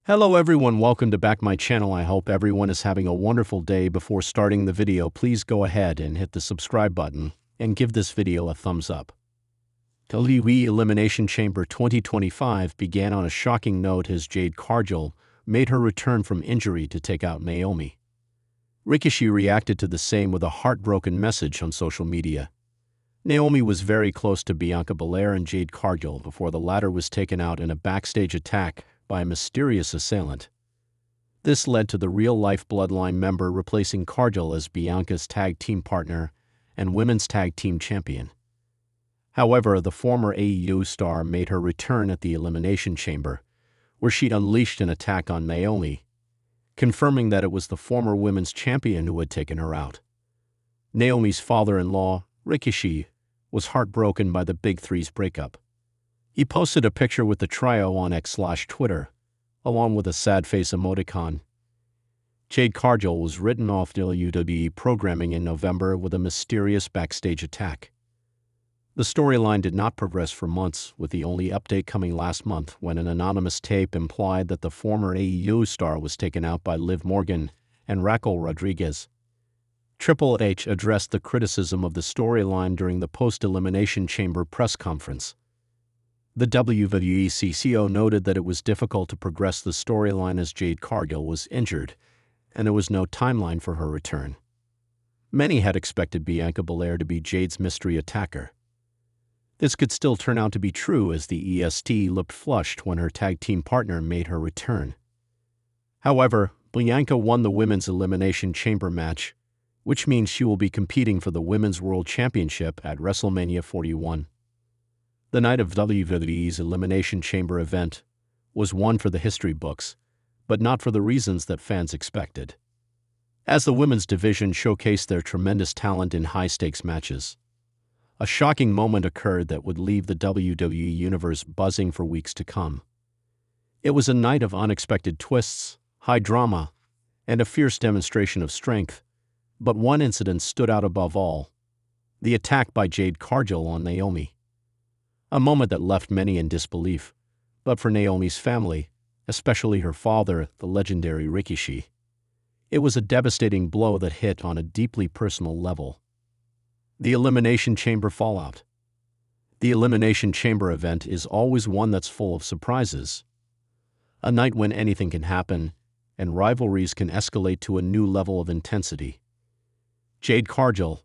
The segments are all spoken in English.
Hello everyone, welcome to back my channel. I hope everyone is having a wonderful day. Before starting the video, please go ahead and hit the subscribe button and give this video a thumbs up. WWE Elimination Chamber 2025 began on a shocking note as Jade Cargill made her return from injury to take out Naomi. Rikishi reacted to the same with a heartbroken message on social media. Naomi was very close to Bianca Belair and Jade Cargill before the latter was taken out in a backstage attack by a mysterious assailant. This led to the real-life Bloodline member replacing Cargill as Bianca's tag team partner and women's tag team champion. However, the former AEW star made her return at the Elimination Chamber, where she'd unleashed an attack on Naomi, confirming that it was the former women's champion who had taken her out. Naomi's father-in-law, Rikishi, was heartbroken by the Big Three's breakup. He posted a picture with the trio on X/Twitter, along with a sad face emoticon. Jade Cargill was written off WWE programming in November with a mysterious backstage attack. The storyline did not progress for months, with the only update coming last month when an anonymous tape implied that the former AEW star was taken out by Liv Morgan and Raquel Rodriguez. Triple H addressed the criticism of the storyline during the post-Elimination Chamber press conference. The WWE CCO noted that it was difficult to progress the storyline as Jade Cargill was injured, and there was no timeline for her return. Many had expected Bianca Belair to be Jade's mystery attacker. This could still turn out to be true as the EST looked flushed when her tag team partner made her return. However, Bianca won the Women's Elimination Chamber match, which means she will be competing for the Women's World Championship at WrestleMania 41. The night of WWE's Elimination Chamber event was one for the history books, but not for the reasons that fans expected. As the women's division showcased their tremendous talent in high-stakes matches, a shocking moment occurred that would leave the WWE Universe buzzing for weeks to come. It was a night of unexpected twists, high drama, and a fierce demonstration of strength, but one incident stood out above all: the attack by Jade Cargill on Naomi. A moment that left many in disbelief, but for Naomi's family, especially her father, the legendary Rikishi, it was a devastating blow that hit on a deeply personal level. The Elimination Chamber fallout. The Elimination Chamber event is always one that's full of surprises. A night when anything can happen, and rivalries can escalate to a new level of intensity. Jade Cargill,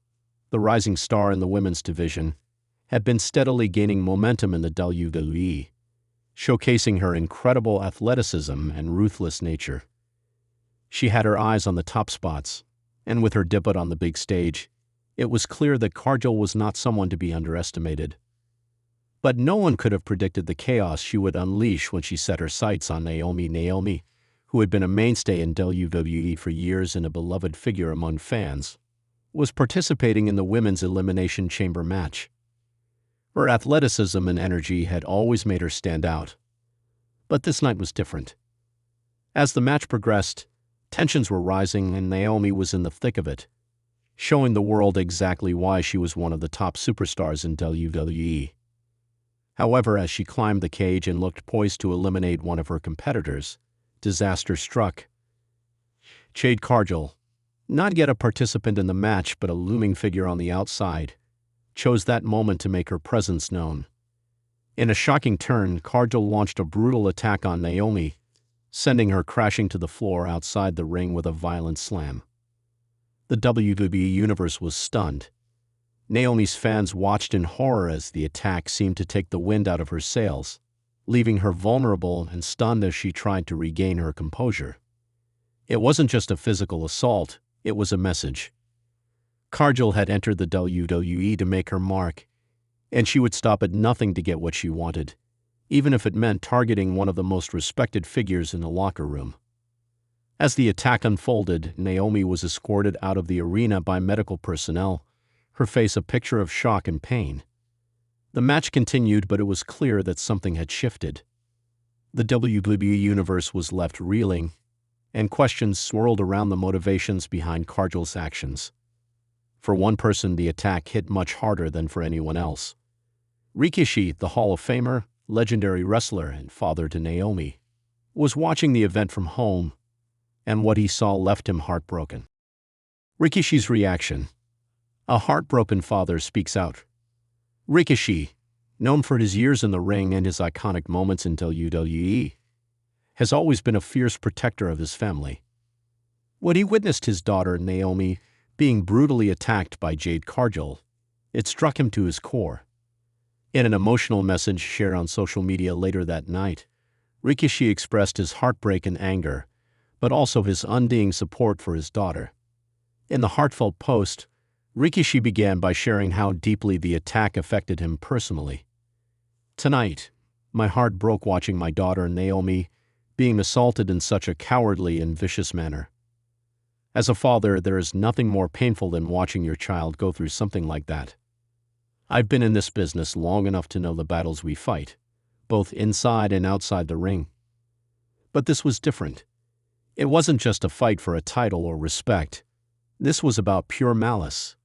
the rising star in the women's division, had been steadily gaining momentum in the WWE, showcasing her incredible athleticism and ruthless nature. She had her eyes on the top spots, and with her debut on the big stage, it was clear that Cargill was not someone to be underestimated. But no one could have predicted the chaos she would unleash when she set her sights on Naomi. Naomi, who had been a mainstay in WWE for years and a beloved figure among fans, was participating in the Women's Elimination Chamber match. Her athleticism and energy had always made her stand out. But this night was different. As the match progressed, tensions were rising and Naomi was in the thick of it, showing the world exactly why she was one of the top superstars in WWE. However, as she climbed the cage and looked poised to eliminate one of her competitors, disaster struck. Jade Cargill, not yet a participant in the match but a looming figure on the outside, chose that moment to make her presence known. In a shocking turn, Cargill launched a brutal attack on Naomi, sending her crashing to the floor outside the ring with a violent slam. The WWE Universe was stunned. Naomi's fans watched in horror as the attack seemed to take the wind out of her sails, leaving her vulnerable and stunned as she tried to regain her composure. It wasn't just a physical assault, it was a message. Cargill had entered the WWE to make her mark, and she would stop at nothing to get what she wanted, even if it meant targeting one of the most respected figures in the locker room. As the attack unfolded, Naomi was escorted out of the arena by medical personnel, her face a picture of shock and pain. The match continued, but it was clear that something had shifted. The WWE Universe was left reeling, and questions swirled around the motivations behind Cargill's actions. For one person, the attack hit much harder than for anyone else. Rikishi, the Hall of Famer, legendary wrestler and father to Naomi, was watching the event from home, and what he saw left him heartbroken. Rikishi's reaction. A heartbroken father speaks out. Rikishi, known for his years in the ring and his iconic moments in WWE, has always been a fierce protector of his family. When he witnessed his daughter, Naomi, being brutally attacked by Jade Cargill, it struck him to his core. In an emotional message shared on social media later that night, Rikishi expressed his heartbreak and anger, but also his undying support for his daughter. In the heartfelt post, Rikishi began by sharing how deeply the attack affected him personally. Tonight, my heart broke watching my daughter, Naomi, being assaulted in such a cowardly and vicious manner. As a father, there is nothing more painful than watching your child go through something like that. I've been in this business long enough to know the battles we fight, both inside and outside the ring. But this was different. It wasn't just a fight for a title or respect. This was about pure malice.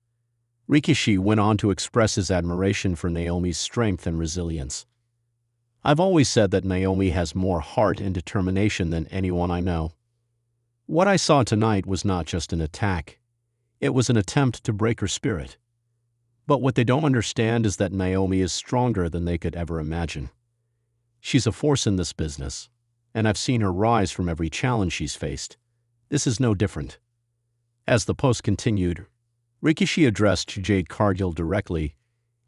Rikishi went on to express his admiration for Naomi's strength and resilience. I've always said that Naomi has more heart and determination than anyone I know. What I saw tonight was not just an attack. It was an attempt to break her spirit. But what they don't understand is that Naomi is stronger than they could ever imagine. She's a force in this business, and I've seen her rise from every challenge she's faced. This is no different. As the post continued, Rikishi addressed Jade Cargill directly,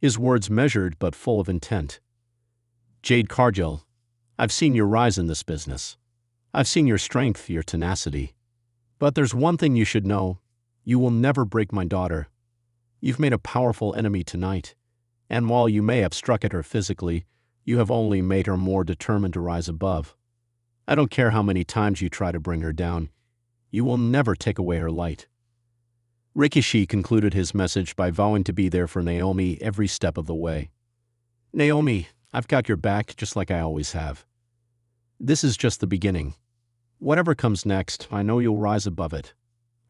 his words measured but full of intent. Jade Cargill, I've seen your rise in this business. I've seen your strength, your tenacity. But there's one thing you should know. You will never break my daughter. You've made a powerful enemy tonight, and while you may have struck at her physically, you have only made her more determined to rise above. I don't care how many times you try to bring her down. You will never take away her light. Rikishi concluded his message by vowing to be there for Naomi every step of the way. Naomi, I've got your back just like I always have. This is just the beginning. Whatever comes next, I know you'll rise above it.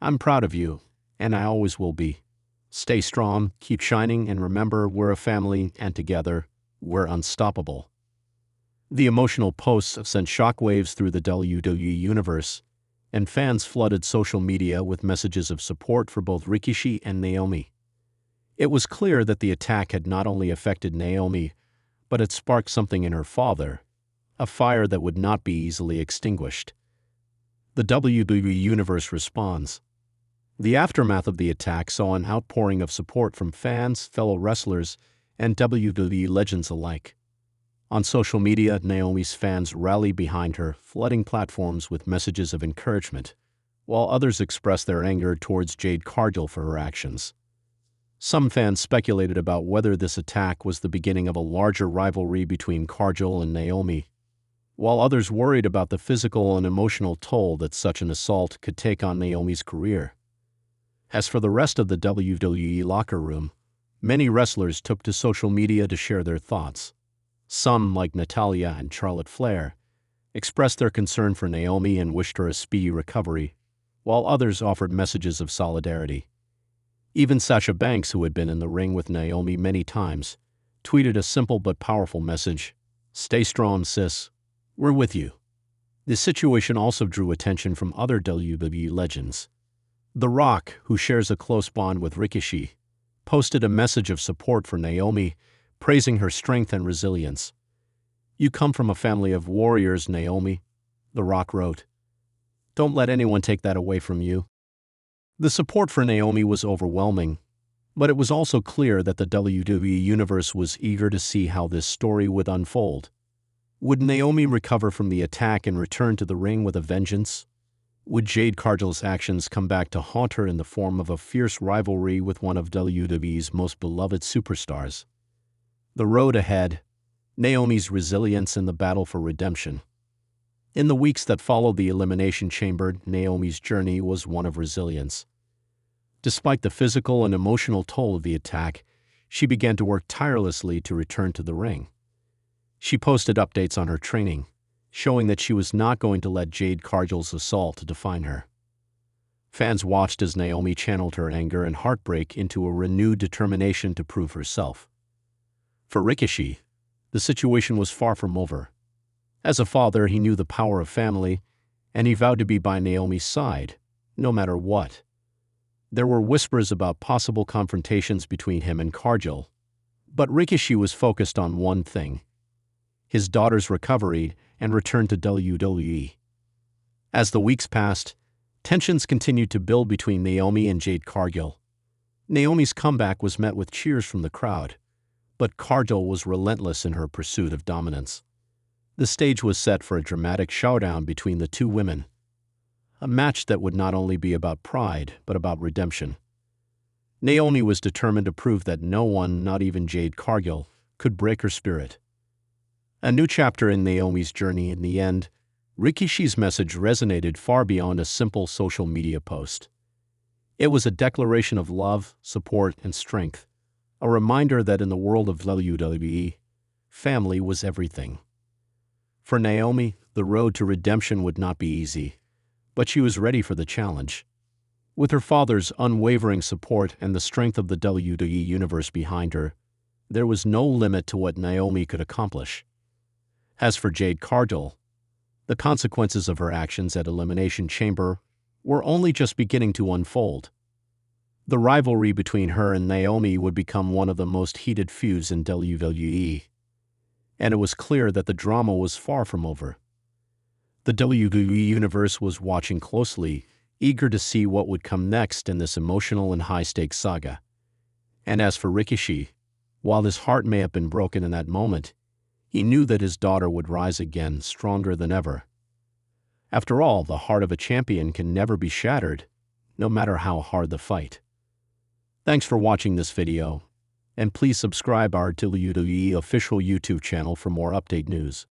I'm proud of you, and I always will be. Stay strong, keep shining, and remember, we're a family, and together, we're unstoppable. The emotional posts sent shockwaves through the WWE universe, and fans flooded social media with messages of support for both Rikishi and Naomi. It was clear that the attack had not only affected Naomi, but it sparked something in her father, a fire that would not be easily extinguished. The WWE universe responds. The aftermath of the attack saw an outpouring of support from fans, fellow wrestlers, and WWE legends alike. On social media, Naomi's fans rallied behind her, flooding platforms with messages of encouragement, while others expressed their anger towards Jade Cargill for her actions. Some fans speculated about whether this attack was the beginning of a larger rivalry between Cargill and Naomi, while others worried about the physical and emotional toll that such an assault could take on Naomi's career. As for the rest of the WWE locker room, many wrestlers took to social media to share their thoughts. Some, like Natalya and Charlotte Flair, expressed their concern for Naomi and wished her a speedy recovery, while others offered messages of solidarity. Even Sasha Banks, who had been in the ring with Naomi many times, tweeted a simple but powerful message: "Stay strong, sis. We're with you." This situation also drew attention from other WWE legends. The Rock, who shares a close bond with Rikishi, posted a message of support for Naomi, praising her strength and resilience. "You come from a family of warriors, Naomi," The Rock wrote. "Don't let anyone take that away from you." The support for Naomi was overwhelming, but it was also clear that the WWE universe was eager to see how this story would unfold. Would Naomi recover from the attack and return to the ring with a vengeance? Would Jade Cargill's actions come back to haunt her in the form of a fierce rivalry with one of WWE's most beloved superstars? The road ahead, Naomi's resilience in the battle for redemption. In the weeks that followed the Elimination Chamber, Naomi's journey was one of resilience. Despite the physical and emotional toll of the attack, she began to work tirelessly to return to the ring. She posted updates on her training, showing that she was not going to let Jade Cargill's assault define her. Fans watched as Naomi channeled her anger and heartbreak into a renewed determination to prove herself. For Rikishi, the situation was far from over. As a father, he knew the power of family, and he vowed to be by Naomi's side, no matter what. There were whispers about possible confrontations between him and Cargill, but Rikishi was focused on one thing: his daughter's recovery and return to WWE. As the weeks passed, tensions continued to build between Naomi and Jade Cargill. Naomi's comeback was met with cheers from the crowd, but Cargill was relentless in her pursuit of dominance. The stage was set for a dramatic showdown between the two women, a match that would not only be about pride, but about redemption. Naomi was determined to prove that no one, not even Jade Cargill, could break her spirit. A new chapter in Naomi's journey. In the end, Rikishi's message resonated far beyond a simple social media post. It was a declaration of love, support, and strength, a reminder that in the world of WWE, family was everything. For Naomi, the road to redemption would not be easy, but she was ready for the challenge. With her father's unwavering support and the strength of the WWE Universe behind her, there was no limit to what Naomi could accomplish. As for Jade Cargill, the consequences of her actions at Elimination Chamber were only just beginning to unfold. The rivalry between her and Naomi would become one of the most heated feuds in WWE, and it was clear that the drama was far from over. The WWE Universe was watching closely, eager to see what would come next in this emotional and high-stakes saga. And as for Rikishi, while his heart may have been broken in that moment, he knew that his daughter would rise again, stronger than ever. After all, the heart of a champion can never be shattered, no matter how hard the fight. Thanks for watching this video, and please subscribe our WWE official YouTube channel for more update news.